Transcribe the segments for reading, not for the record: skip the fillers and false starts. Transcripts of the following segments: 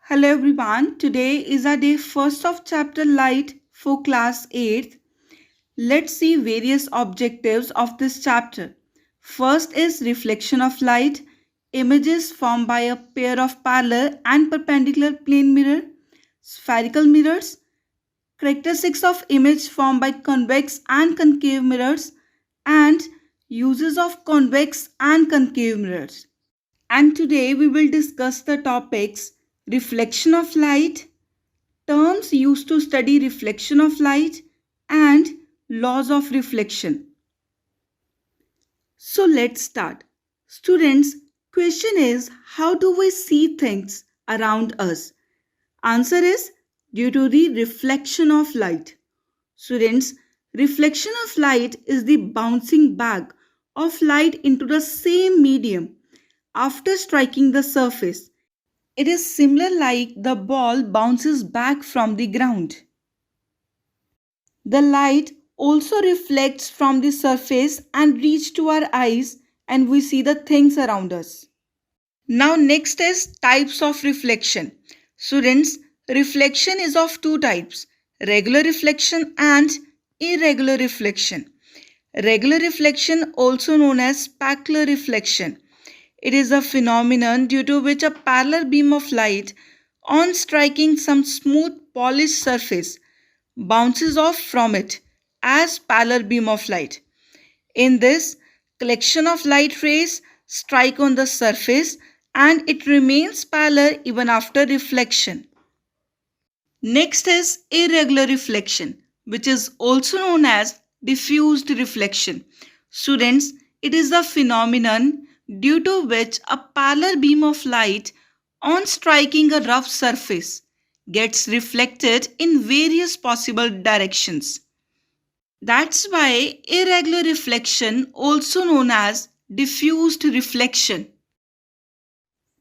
Hello everyone. Today is our day first of chapter light for class 8th. Let's see various objectives of this chapter. First is reflection of light, images formed by a pair of parallel and perpendicular plane mirror, spherical mirrors, characteristics of image formed by convex and concave mirrors, and uses of convex and concave mirrors. And today we will discuss the topics reflection of light, terms used to study reflection of light, and laws of reflection. So let's start. Students, question is, how do we see things around us? Answer is due to the reflection of light. Students, reflection of light is the bouncing back of light into the same medium after striking the surface. It is similar like the ball bounces back from the ground. The light also reflects from the surface and reaches to our eyes and we see the things around us. Now next is types of reflection. Students, reflection is of two types, regular reflection and irregular reflection. Regular reflection, also known as specular reflection. It is a phenomenon due to which a parallel beam of light, on striking some smooth polished surface, bounces off from it as parallel beam of light. In this, collection of light rays strike on the surface and it remains parallel even after reflection. Next is irregular reflection, which is also known as diffused reflection. Students, it is a phenomenon due to which a parallel beam of light, on striking a rough surface, gets reflected in various possible directions. That's why irregular reflection, also known as diffused reflection.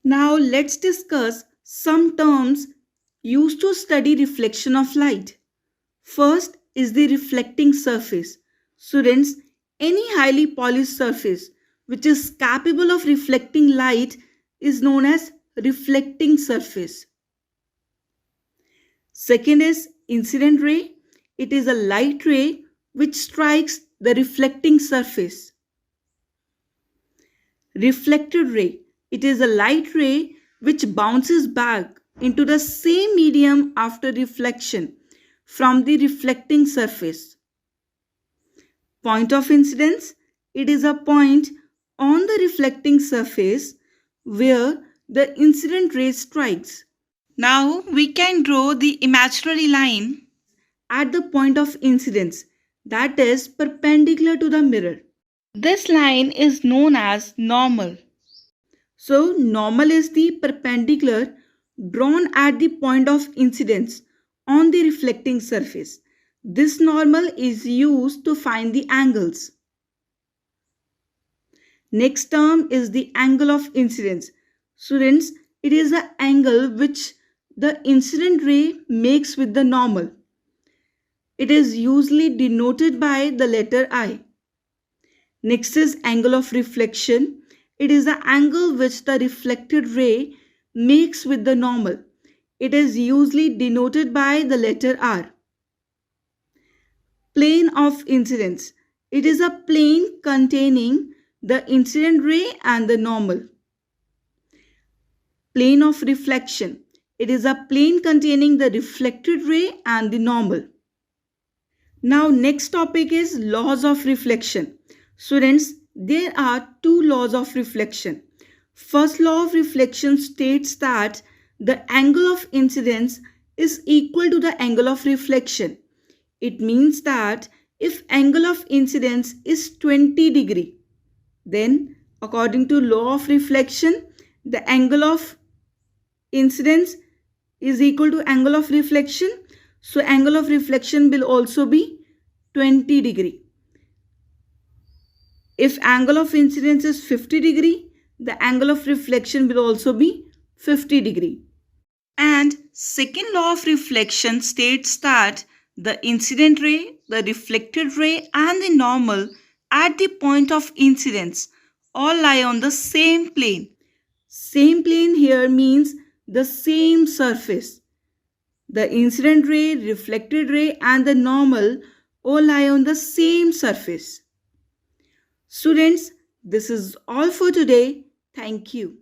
Now let's discuss some terms used to study reflection of light. First is the reflecting surface. Students, any highly polished surface which is capable of reflecting light is known as reflecting surface. Second is incident ray. It is a light ray which strikes the reflecting surface. Reflected ray. It is a light ray which bounces back into the same medium after reflection from the reflecting surface. Point of incidence. It is a point on the reflecting surface where the incident ray strikes. Now we can draw the imaginary line at the point of incidence, that is perpendicular to the mirror. This line is known as normal. So normal is the perpendicular drawn at the point of incidence on the reflecting surface. This normal is used to find the angles. Next term is the angle of incidence. Students, it is the angle which the incident ray makes with the normal. It is usually denoted by the letter I. Next is angle of reflection. It is the angle which the reflected ray makes with the normal. It is usually denoted by the letter R. Plane of incidence. It is a plane containing the incident ray and the normal. Plane of reflection. It is a plane containing the reflected ray and the normal. Now next topic is laws of reflection. Students, there are two laws of reflection. First law of reflection states that the angle of incidence is equal to the angle of reflection. It means that if angle of incidence is 20 degree, then according to law of reflection, the angle of incidence is equal to angle of reflection. So angle of reflection will also be 20 degree. If angle of incidence is 50 degree, the angle of reflection will also be 50 degree. And second law of reflection states that the incident ray, the reflected ray and the normal at the point of incidence all lie on the same plane. Same plane here means the same surface. The incident ray, reflected ray, and the normal all lie on the same surface. Students, this is all for today. Thank you.